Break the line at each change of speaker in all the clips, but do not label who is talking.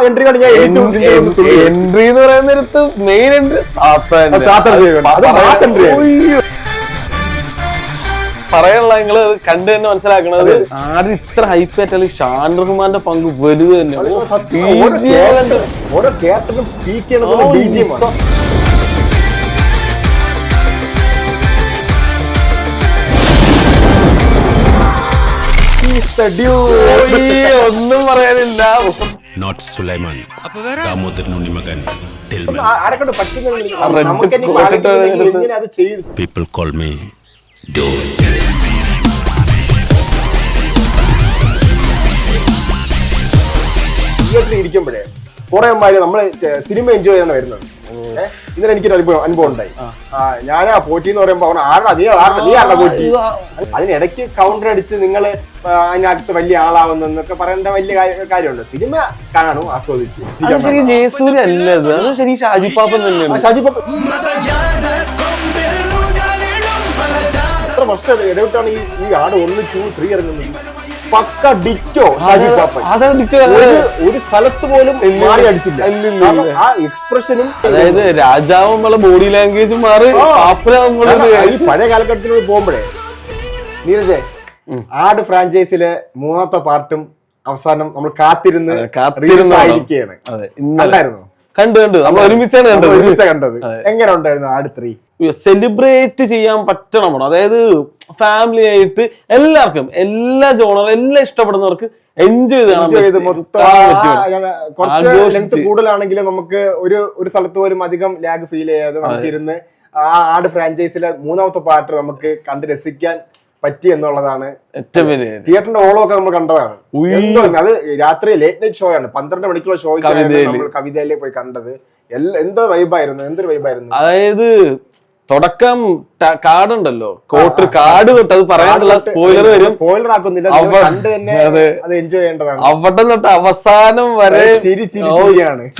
Entry കണ്ട് ഞാൻ
entry എന്ന് പറയുന്നിടത്ത് മെയിൻ എൻട്രി പറയാനുള്ള നിങ്ങള് കണ്ടു തന്നെ മനസ്സിലാക്കണത് ആരും ഇത്ര ഹൈപ്പ് ആയിട്ടാൽ ഷാൻ റഹ്മാന്റെ പങ്ക് വലുത് തന്നെ.
ഓരോ ക്യാരക്ടറും പീക്ക് ചെയ്യണത് ബിജിഎം.
ഒന്നും പറയാനില്ല.
നോട്ട് സുലൈമാൻ ദാമോദരൻ ഉണ്ണിമകൻ
ആരെക്കൊണ്ട് പറ്റുന്ന അത് ചെയ്തു.
പീപ്പിൾ കോൾ മീ
തിയേറ്ററിൽ ഇരിക്കുമ്പോഴേ കുറെ മാര് നമ്മള് സിനിമ എൻജോയ് ചെയ്യാണ് വരുന്നത്. ഇന്നലെ എനിക്കൊരു അനുഭവം ഉണ്ടായി. ഞാനാ പോറ്റി എന്ന് പറയുമ്പോ നീ ആരുടെ പോറ്റി, അതിനിടയ്ക്ക് കൗണ്ടർ അടിച്ച് നിങ്ങള് അതിനകത്ത് വലിയ ആളാവുന്നൊക്കെ പറയേണ്ട വലിയ കാര്യമുണ്ട്. സിനിമ കാണും, ആസ്വദിച്ചു.
ജയസൂര്യ അല്ലത്, അത് ശരി ഷാജിപ്പാപ്പൻ തന്നെയാണ്.
ഷാജിപ്പാപ്പൻ എത്ര വർഷം ഇടവിട്ടാണ് ഈ ആട് 1, 2, 3 ഇറങ്ങുന്നത്. പക്ക ഡിറ്റോ ഷാജിപ്പാപ്പൻ. ഒരു സ്ഥലത്ത് പോലും മാറി അടിച്ചില്ല. ആ എക്സ്പ്രഷനും
അതായത് രാജാവുമ്പളെ ബോഡി ലാംഗ്വേജും മാറി
ഈ പഴയ കാലഘട്ടത്തിൽ പോകുമ്പോഴേ നീരജെ ആട് ഫ്രാഞ്ചൈസിലെ 3ാമത്തെ പാർട്ടും അവസാനം നമ്മൾ കാത്തിരുന്ന് ആയിരിക്കുകയാണ്. കണ്ടായിരുന്നോ?
കണ്ടു നമ്മൾ ഒരുമിച്ചാണ്
കണ്ടത്. എങ്ങനെ ഉണ്ടായിരുന്നു ആട് 3?
സെലിബ്രേറ്റ് ചെയ്യാൻ പറ്റണം. അതായത് ഫാമിലി ആയിട്ട് എല്ലാവർക്കും, എല്ലാ ജോണറും, എല്ലാം ഇഷ്ടപ്പെടുന്നവർക്ക് എൻജോയ്
ചെയ്ത് കൂടുതലാണെങ്കിലും നമുക്ക് ഒരു സ്ഥലത്ത് പോലും അധികം ലാഗ് ഫീൽ ചെയ്യാതെ നമുക്ക് ഇരുന്ന് ആ ആട് ഫ്രാഞ്ചൈസിലെ 3ാമത്തെ പാർട്ട് നമുക്ക് കണ്ട് രസിക്കാൻ പറ്റി എന്നുള്ളതാണ് ഏറ്റവും വലിയ. തിയേറ്ററിന്റെ ഓളമൊക്കെ നമ്മൾ കണ്ടതാണ്. അത് രാത്രി ലേറ്റ് നൈറ്റ് ഷോ ആണ്, 12 മണിക്കുള്ള ഷോ നമ്മൾ കവിതയിലേക്ക് പോയി കണ്ടത്. എന്തൊരു വൈബായിരുന്നു.
അതായത് തുടക്കം കാടുണ്ടല്ലോ, കാട് തൊട്ട് അത് പറയാനുള്ള സ്പോയിലർ വരും.
സ്പോയിലർ ആക്കുന്നില്ല, കണ്ട് തന്നെ അത് എൻജോയ് ചെയ്യേണ്ടതാണ്.
അവിടെ തൊട്ട് അവസാനം വരെ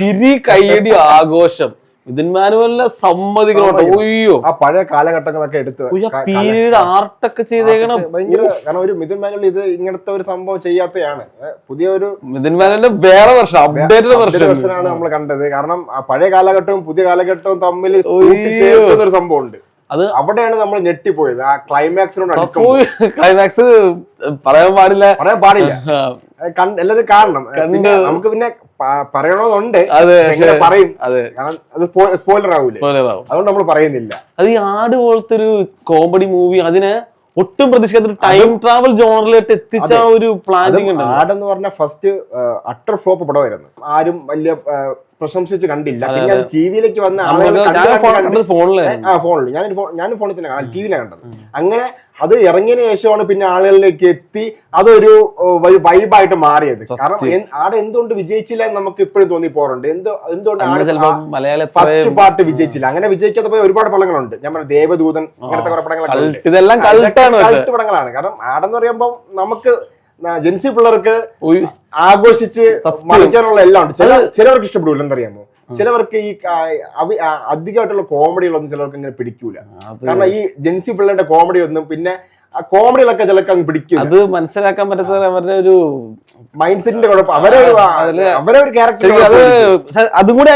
ചിരി, കയ്യടി, ആഘോഷം. മിഥുൻ മാനുവലിനെ സമ്മതിക്കണം. ഒയ്യോ,
ആ പഴയ കാലഘട്ടങ്ങളൊക്കെ എടുത്ത്
പീരീഡ് ആർട്ടൊക്കെ ചെയ്തേക്കണം.
കാരണം ഒരു മിഥുൻ മാനുവൽ ഇത് ഇങ്ങനത്തെ ഒരു സംഭവം ചെയ്യാത്തതാണ്. പുതിയൊരു
മിഥുൻ മാനുവലിന്റെ വേറെ വർഷം, അപ്ഡേറ്റഡ്
വെർഷനാണ് നമ്മൾ കണ്ടത്. കാരണം ആ പഴയ കാലഘട്ടവും പുതിയ കാലഘട്ടവും തമ്മിൽ ചേർക്കുന്ന ഒരു സംഭവം ഉണ്ട്. അത് അവിടെയാണ് നമ്മൾ ഞെട്ടിപ്പോയത്. ആ
ക്ലൈമാക്സ് പറയാൻ പാടില്ല.
എല്ലാരും കാണണം. നമുക്ക് പിന്നെ പറയണമെന്നുണ്ട്, പറയും. കാരണം അത് സ്പോയിലർ ആവൂല, അതുകൊണ്ട് നമ്മൾ പറയുന്നില്ല.
അത് ഈ ആട് പോലത്തെ ഒരു കോമഡി മൂവി അതിനെ ഒട്ടും പ്രതീക്ഷിക്കാത്ത ടൈം ട്രാവൽ ജോണറിലേക്ക് എത്തിച്ച ഒരു പ്ലാനിങ് ഉണ്ട്.
ആടെന്ന് പറഞ്ഞ ഫസ്റ്റ് അട്ടർ ഫ്ലോപ്പ് പടമായിരുന്നു. ആരും വലിയ പ്രശംസിച്ച് കണ്ടില്ല. പിന്നെ അത് ടിവിയിലേക്ക് വന്ന ഫോണിൽ ഞാൻ ഫോണിൽ തന്നെ ടിവിയിലാണ് കണ്ടത്. അങ്ങനെ അത് ഇറങ്ങിയതിനു ശേഷമാണ് പിന്നെ ആളുകളിലേക്ക് എത്തി അതൊരു വൈബായിട്ട് മാറിയത്. കാരണം ആടെ എന്തുകൊണ്ട് വിജയിച്ചില്ല എന്ന് നമുക്ക് ഇപ്പോഴും തോന്നിപ്പോറുണ്ട്. എന്തുകൊണ്ട് ഫസ്റ്റ് പാർട്ട് വിജയിച്ചില്ല? അങ്ങനെ വിജയിക്കാത്ത പോയ ഒരുപാട് പടങ്ങളുണ്ട്. ഞാൻ പറഞ്ഞ ദേവദൂതൻ, അങ്ങനത്തെ കുറെ പടങ്ങളൊക്കെ പടങ്ങളാണ്. കാരണം ആടെന്ന് പറയുമ്പോൾ നമുക്ക് ജെൻസി പിള്ളേർക്ക് ആഘോഷിച്ച് മറിക്കാനുള്ള എല്ലാം ഉണ്ട്. ചിലവർക്ക് ഇഷ്ടപ്പെടില്ല, എന്തറിയാമോ? ചിലവർക്ക് ഈ അധികമായിട്ടുള്ള കോമഡികളൊന്നും ചിലവർക്ക് ഇങ്ങനെ പിടിക്കൂല. കാരണം ഈ ജെൻസി പിള്ളേരുടെ കോമഡി ഒന്നും പിന്നെ ആ കോമഡികളൊക്കെ ചിലർക്ക് അങ്ങ് പിടിക്കും.
അത് മനസ്സിലാക്കാൻ പറ്റാത്ത അവരുടെ ഒരു
മൈൻഡ് സെറ്റിന്റെ കുഴപ്പം. അവരെ ഒരു ക്യാരക്ടർ
അതും കൂടി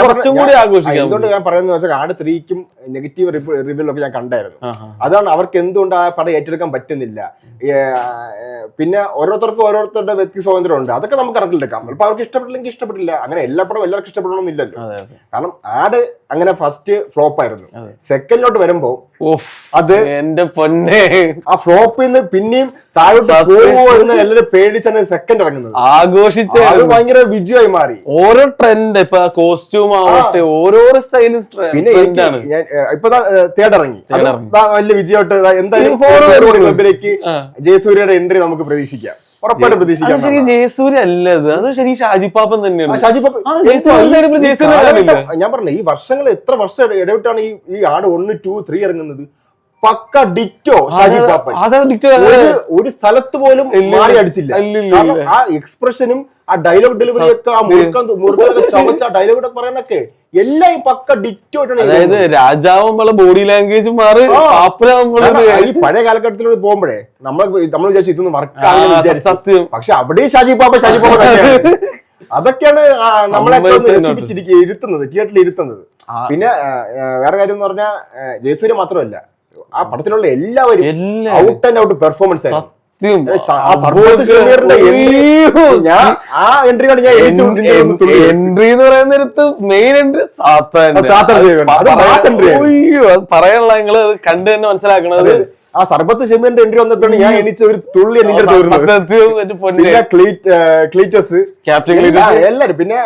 കുറച്ചും കൂടി ആഘോഷിക്കാം.
എന്തുകൊണ്ട് ഞാൻ പറയുന്നത് വെച്ചാൽ ആട് 3ക്കും നെഗറ്റീവ് റിവ്യൂലൊക്കെ ഞാൻ കണ്ടായിരുന്നു. അതാണ് അവർക്ക് എന്തുകൊണ്ട് ആ പടം ഏറ്റെടുക്കാൻ പറ്റുന്നില്ല. പിന്നെ ഓരോരുത്തർക്കും ഓരോരുത്തരുടെ വ്യക്തി സ്വാതന്ത്ര്യം ഉണ്ട്. അതൊക്കെ നമുക്ക് കണക്കിലെടുക്കാം. ചിലപ്പോൾ അവർക്ക് ഇഷ്ടപ്പെട്ടില്ലെങ്കിൽ ഇഷ്ടപ്പെട്ടില്ല. അങ്ങനെ എല്ലാ പടവും എല്ലാവർക്കും ഇഷ്ടപ്പെടണമെന്നില്ലല്ലോ. കാരണം ആട് അങ്ങനെ ഫസ്റ്റ് ഫ്ലോപ്പ് ആയിരുന്നു. സെക്കൻഡിലോട്ട് വരുമ്പോ അത്
എന്റെ പൊന്നെ
ആ ഫ്ലോപ്പിൽ നിന്ന് പിന്നെയും താഴോട്ട് പോകുമോ എന്ന് എല്ലാവരും പേടിച്ചാണ് സെക്കൻഡ് ഇറങ്ങുന്നത്.
ആഘോഷിച്ച്
അത് ഭയങ്കര വിജയമായി മാറി.
ഓരോ ട്രെൻഡ്, ഇപ്പൊ കോസ്റ്റ്യൂം ആവട്ടെ, ഓരോരോ സ്റ്റൈലും.
പിന്നെ ഇപ്പൊ തേർഡ് ഇറങ്ങി, വലിയ വിജയമായിട്ട് എന്തായാലും ക്ലബിലേക്ക് ജയസൂര്യയുടെ എൻട്രി നമുക്ക് പ്രതീക്ഷിക്കാം. ഉറപ്പായിട്ട് പ്രതീക്ഷിക്കാം.
ശരി ജയസൂര്യ അല്ലത്, അത് ശരി ഷാജിപ്പാപ്പൻ തന്നെയാണ്.
ഞാൻ പറഞ്ഞു ഈ വർഷങ്ങൾ എത്ര വർഷം ഇടവിട്ടാണ് ഈ ആട് 1, 2, 3 ഇറങ്ങുന്നത്. പക്ക ഡിറ്റോ ഷാജിപ്പാപ്പൻ. ഒരു സ്ഥലത്ത് പോലും മാറി അടിച്ചില്ല. ആ എക്സ്പ്രഷനും ആ ഡയലോഗ് ഡെലിവറി ഒക്കെ ആ മുറുക്കാൻ ചവച്ച ഡയലോഗ് പറയാനൊക്കെ എല്ലാം ഈ പക്ക ഡിറ്റോ ആയിട്ടാണ്.
അതായത് രാജാവുമ്പളെ ബോഡി ലാംഗ്വേജും മാറി
ഈ പഴയ കാലഘട്ടത്തിലൂടെ പോകുമ്പോഴേ നമ്മൾ വിചാരിച്ചു ഇതൊന്നും വർക്കാണ് വിചാരിച്ചു. പക്ഷെ അവിടെ ഷാജിപ്പാപ്പൻ അതൊക്കെയാണ് നമ്മളെ ഇരുത്തുന്നത്, തിയേറ്ററിൽ ഇരുത്തുന്നത്. പിന്നെ വേറെ കാര്യം എന്ന് പറഞ്ഞാൽ ജയസൂര്യ മാത്രമല്ല, ആ പടത്തിലുള്ള എല്ലാവരും ഔട്ട് ആൻഡ് ഔട്ട് പെർഫോമൻസ് ആയിരുന്നു.
എൻട്രി എന്ന് പറയുന്ന നേരത്ത് മെയിൻ എൻട്രി പറയാനുള്ള നിങ്ങള് കണ്ടു തന്നെ മനസ്സിലാക്കണത്.
ആ സർബത്ത് ഷമീറിന്റെ എൻട്രി വന്നപ്പോഴാണ് ഞാൻ എണീച്ച ഒരു തുള്ളി ക്ലീറ്റസ് എല്ലാരും. പിന്നെ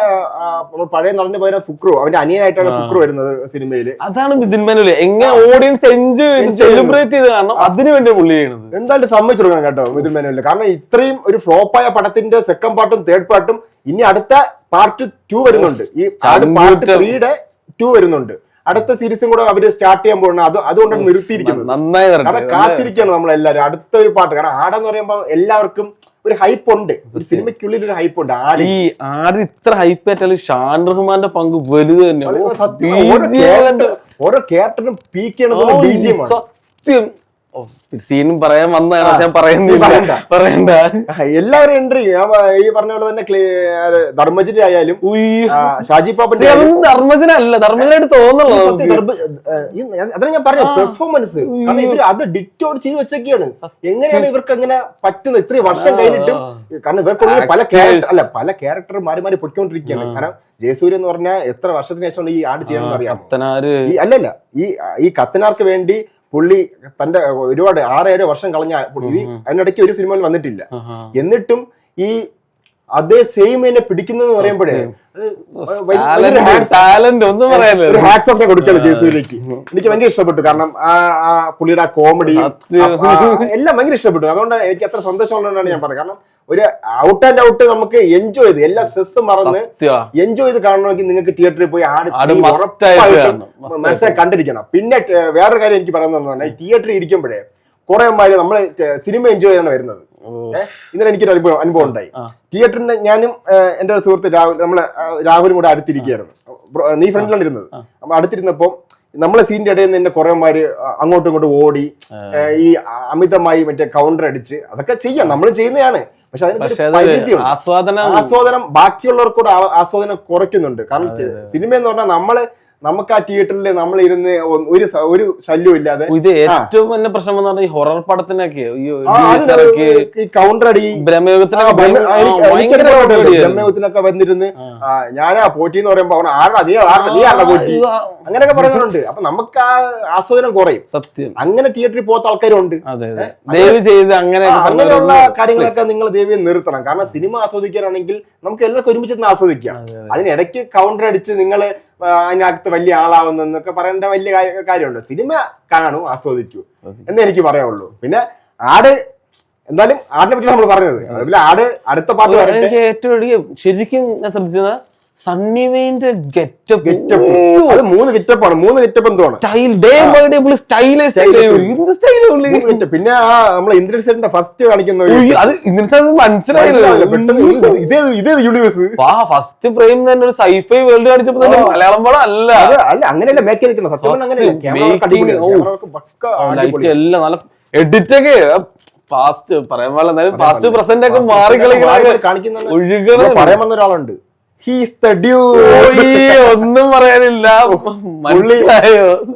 പഴയ നടന്നു പോയ ഫുക്രു, അവന്റെ അനിയനായിട്ടാണ് ഫുക്രു വരുന്നത് സിനിമയില്.
അതാണ് മിഥുൻ മേനോൻ എങ്ങനെ ഓഡിയൻസ് എൻജോയ് ചെയ്ത് സെലിബ്രേറ്റ് ചെയ്ത് കാണണം, അതിനു വേണ്ടി പുള്ളി ചെയ്യണത്.
എന്തായാലും സമ്മതിച്ചു കൊടുക്കണം കേട്ടോ മിഥുൻ മേനോനില്. കാരണം ഇത്രയും ഒരു ഫ്ലോപ്പായ പടത്തിന്റെ സെക്കൻഡ് പാർട്ടും തേർഡ് പാർട്ടും ഇനി അടുത്ത പാർട്ട് 2 വരുന്നുണ്ട്. ഈ പാർട്ട് 3യുടെ 2 വരുന്നുണ്ട്. അടുത്ത സീരീസും കൂടെ അവര് സ്റ്റാർട്ട് ചെയ്യാൻ പോകുന്നത്. അതുകൊണ്ടാണ് നിർത്തിയിരിക്കുന്നത്. കാരണം കാത്തിരിക്കുകയാണ് നമ്മളെല്ലാരും അടുത്തൊരു പാട്ട്. കാരണം ആടെന്ന് പറയുമ്പോൾ എല്ലാവർക്കും ഒരു ഹൈപ്പ് ഉണ്ട്, ഒരു സിനിമയ്ക്കുള്ളിൽ ഒരു ഹൈപ്പ് ഉണ്ട്.
ഈ ആട് ഇത്ര ഹൈപ്പ് ആയിട്ടാലും ഷാൻ റഹ്മാന്റെ പങ്ക് വലുത് തന്നെ.
ഓരോ ക്യാരക്ടറും പീക്ക് ചെയ്യണത് BGM ആണ്.
സത്യം സീനും പറയാൻ വന്നതാണ്, പക്ഷെ പറയണ്ട.
എല്ലാവരും എൻട്രി ഈ പറഞ്ഞ പോലെ തന്നെ ധർമ്മജിന്റെ ആയാലും ഷാജി പാപ്പന്റെ
ധർമ്മജനല്ല, ധർമ്മജനായിട്ട് തോന്നുള്ളൂ.
അതാണ് ഞാൻ പറഞ്ഞ പെർഫോമൻസ്. കാരണം ഇവര് അത് ഡിറ്റോട് ചെയ്ത് വെച്ചൊക്കെയാണ്. എങ്ങനെയാണ് ഇവർക്ക് അങ്ങനെ പറ്റുന്നത് ഇത്രയും വർഷം കഴിഞ്ഞിട്ടും? കാരണം ഇവർക്കുള്ളിൽ പല ക്യാരക്ടർ മാറി മാറി പൊയ്ക്കൊണ്ടിരിക്കുകയാണ്. കാരണം ജയസൂര്യ എന്ന് പറഞ്ഞാൽ എത്ര വർഷത്തിന് ശേഷം ഈ ആട് ചെയ്യണമെന്ന് അറിയാം. അല്ലല്ല, ഈ കത്തനാർക്ക് വേണ്ടി പുള്ളി തന്റെ ഒരുപാട് 6-7 വർഷം കളഞ്ഞ അതിനിടയ്ക്ക് ഒരു സിനിമയിൽ വന്നിട്ടില്ല. എന്നിട്ടും ഈ അതേ സെയിം എന്നെ പിടിക്കുന്നെന്ന് പറയുമ്പോഴേ ഹാറ്റ്സ് ഓഫ് കൊടുക്കണം ജയസൂര്യക്ക്. എനിക്ക് ഭയങ്കര ഇഷ്ടപ്പെട്ടു. കാരണം ആ പുള്ളിയുടെ കോമഡി എല്ലാം ഭയങ്കര ഇഷ്ടപ്പെട്ടു. അതുകൊണ്ടാണ് എനിക്ക് അത്ര സന്തോഷമുള്ളതാണ് ഞാൻ പറഞ്ഞത്. കാരണം ഒരു ഔട്ട് ആൻഡ് ഔട്ട് നമുക്ക് എൻജോയ് ചെയ്ത് എല്ലാ സ്ട്രെസ്സും മറന്ന് എൻജോയ് ചെയ്ത് കാണണമെങ്കിൽ നിങ്ങൾക്ക് തിയേറ്ററിൽ പോയി മനസ്സിലാക്കി കണ്ടിരിക്കണം. പിന്നെ വേറൊരു കാര്യം എനിക്ക് പറയുന്നത്, തിയേറ്ററിൽ ഇരിക്കുമ്പോഴേ കുറെ മാര് നമ്മള് സിനിമ എൻജോയ് ചെയ്യാണ് വരുന്നത്. ഇന്നലെ എനിക്കൊരു അനുഭവം ഉണ്ടായി. തിയേറ്ററിന് ഞാനും എന്റെ ഒരു സുഹൃത്ത് രാഹുലും കൂടെ അടുത്തിരിക്കുകയായിരുന്നു. നീ ഫ്രണ്ടിലാണ് ഇരുന്നത്. അപ്പൊ അടുത്തിരുന്നപ്പോ നമ്മളെ സീനിന്റെ ഇടയിൽ നിന്ന് തന്നെ കുറെ മാര് അങ്ങോട്ടും ഇങ്ങോട്ടും ഓടി ഈ അമിതമായി മറ്റേ കൗണ്ടർ അടിച്ച് അതൊക്കെ ചെയ്യാം, നമ്മൾ ചെയ്യുന്നതാണ്. പക്ഷെ അതിന് ആസ്വാദനം ബാക്കിയുള്ളവർക്കൂടെ ആസ്വാദനം കുറയ്ക്കുന്നുണ്ട്. കാരണം സിനിമ എന്ന് പറഞ്ഞാൽ നമുക്ക് ആ തിയേറ്ററിൽ നമ്മൾ ഇരുന്ന് ഒരു ശല്യവും ഇല്ലാതെ.
ഇത് ഏറ്റവും വലിയ പ്രശ്നം എന്ന് പറഞ്ഞാൽ ഈ ഹൊറർ പടത്തിനൊക്കെ
ഈ കൗണ്ടർ അടി ബ്രഹ്മയുഗത്തിനൊക്കെ വന്നിരുന്ന് ഞാനാ പോറ്റി എന്ന് പറയുമ്പോ നീ ആരുടെ പോറ്റി അങ്ങനെയൊക്കെ പറയുന്നുണ്ട്. അപ്പൊ നമുക്ക് ആ ആസ്വാദനം കുറയും.
സത്യം.
അങ്ങനെ തിയേറ്ററിൽ പോകാത്ത ആൾക്കാരുണ്ട്.
അങ്ങനെയുള്ള
കാര്യങ്ങളൊക്കെ നിങ്ങൾ ദേവിയെ നിർത്തണം. കാരണം സിനിമ ആസ്വദിക്കാനാണെങ്കിൽ നമുക്ക് എല്ലാവർക്കും ഒരുമിച്ച് ആസ്വദിക്കാം. അതിനിടയ്ക്ക് കൗണ്ടർ അടിച്ച് നിങ്ങൾ അതിനകത്ത് വലിയ ആളാവുന്നൊക്കെ പറയേണ്ട വലിയ കാര്യമുണ്ട്. സിനിമ കാണൂ, ആസ്വദിക്കൂ എന്നേ എനിക്ക് പറയാനുള്ളൂ. പിന്നെ എന്തായാലും ആടിനെ പറ്റി നമ്മൾ പറഞ്ഞത്. അതുപോലെ അടുത്ത പാട്ട്
ഏറ്റവും ശരിക്കും ഞാൻ ശ്രദ്ധിച്ചത് സണ്ണി വെയിന്റെ ഗെറ്റപ്പ്.
3 ഗെറ്റപ്പാണ്. 3 ഗെറ്റപ്പ് എന്താണ് പിന്നെ നമ്മളെ ഇന്ദ്രൻ സെറ്റിന്റെ ഫസ്റ്റ് കാണിക്കുന്ന
മനസ്സിലായില്ല.
ഇതേ യൂണിവേഴ്സ്
ഫസ്റ്റ് ഫ്രെയിം തന്നെ ഒരു സൈഫൈ വേൾഡ് കാണിച്ചപ്പോ തന്നെ മലയാളം പടം അല്ല.
അങ്ങനെയല്ല മേക്ക് ചെയ്തിരിക്കണം. സത്യം
എല്ലാം നല്ല എഡിറ്റൊക്കെ ഫാസ്റ്റ് പറയാൻ പാടില്ല. ഫാസ്റ്റ് പ്രസന്റ് ഒക്കെ മാറി കളിക്കുന്ന
പറയാൻ വന്ന ഒരാളുണ്ട്.
ഒന്നും പറയാനില്ല.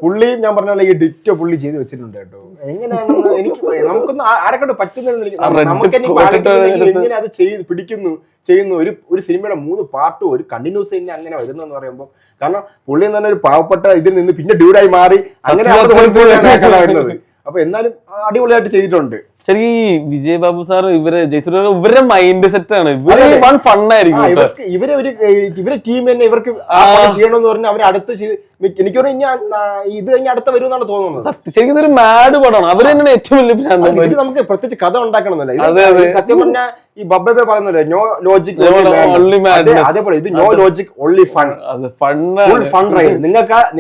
പുള്ളി ഞാൻ പറഞ്ഞ ഈ ഡിറ്റോ പുള്ളി ചെയ്ത് വെച്ചിട്ടുണ്ട് കേട്ടോ. എങ്ങനെയാണെന്ന് എനിക്ക് നമുക്കൊന്നും ആരെക്കൊണ്ട് പറ്റുന്നില്ല. എങ്ങനെ അത് ചെയ്യുന്നു ഒരു സിനിമയുടെ 3 പാർട്ടും ഒരു കണ്ടിന്യൂസ് തന്നെ അങ്ങനെ വരുന്നെന്ന് പറയുമ്പോൾ, കാരണം പുള്ളി തന്നെ ഒരു പാവപ്പെട്ട ഇതിൽ നിന്ന് പിന്നെ ഡ്യൂഡായി മാറി അങ്ങനെ വരുന്നത്. അപ്പൊ എന്നാലും അടിപൊളിയായിട്ട് ചെയ്തിട്ടുണ്ട്.
ശരി, വിജയ് ബാബു സാർ ഇവരുടെ മൈൻഡ് സെറ്റ് ആണ്. ഫണ്ണായിരിക്കും
ഇവരെ ടീം തന്നെ ഇവർക്ക് ചെയ്യണമെന്ന് പറഞ്ഞാൽ അവർ അടുത്ത് എനിക്ക് ഇത് കഴിഞ്ഞ് അടുത്ത വരും എന്നാണ് തോന്നുന്നത്.
ശരിക്കും ഇതൊരു മാഡ് പടമാണ്. അവർ തന്നെയാണ് ഏറ്റവും വലിയ.
ഇത് നമുക്ക് പ്രത്യേകിച്ച് കഥ ഉണ്ടാക്കണമെന്നല്ല. സത്യം പറഞ്ഞാൽ ഈ ബബ്ബെ പറയുന്നില്ല, നോ ലോജിക് അതേപോലെ ഇത് no logic only fun. Full fun ride.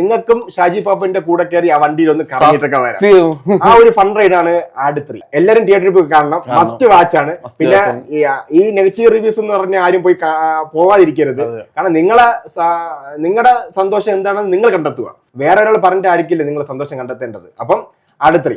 നിങ്ങൾക്കും ഷാജി പാപ്പന്റെ കൂടെ കയറി ആ വണ്ടിയിൽ ഒന്ന് കറങ്ങിയിട്ടൊക്കെ വരാം. ആ ഒരു ഫൺ റൈഡാണ് ആട് 3. എല്ലാരും തിയേറ്ററിൽ പോയി കാണണം. മസ്റ്റ് വാച്ച് ആണ്. പിന്നെ ഈ നെഗറ്റീവ് റിവ്യൂസ് എന്ന് പറഞ്ഞാൽ ആരും പോവാതിരിക്കരുത്. കാരണം നിങ്ങളുടെ സന്തോഷം എന്താണെന്ന് നിങ്ങൾ കണ്ടെത്തുക. വേറെ ഒരാൾ പറഞ്ഞിട്ടായിരിക്കില്ല നിങ്ങൾ സന്തോഷം കണ്ടെത്തേണ്ടത്. അപ്പം ആട് 3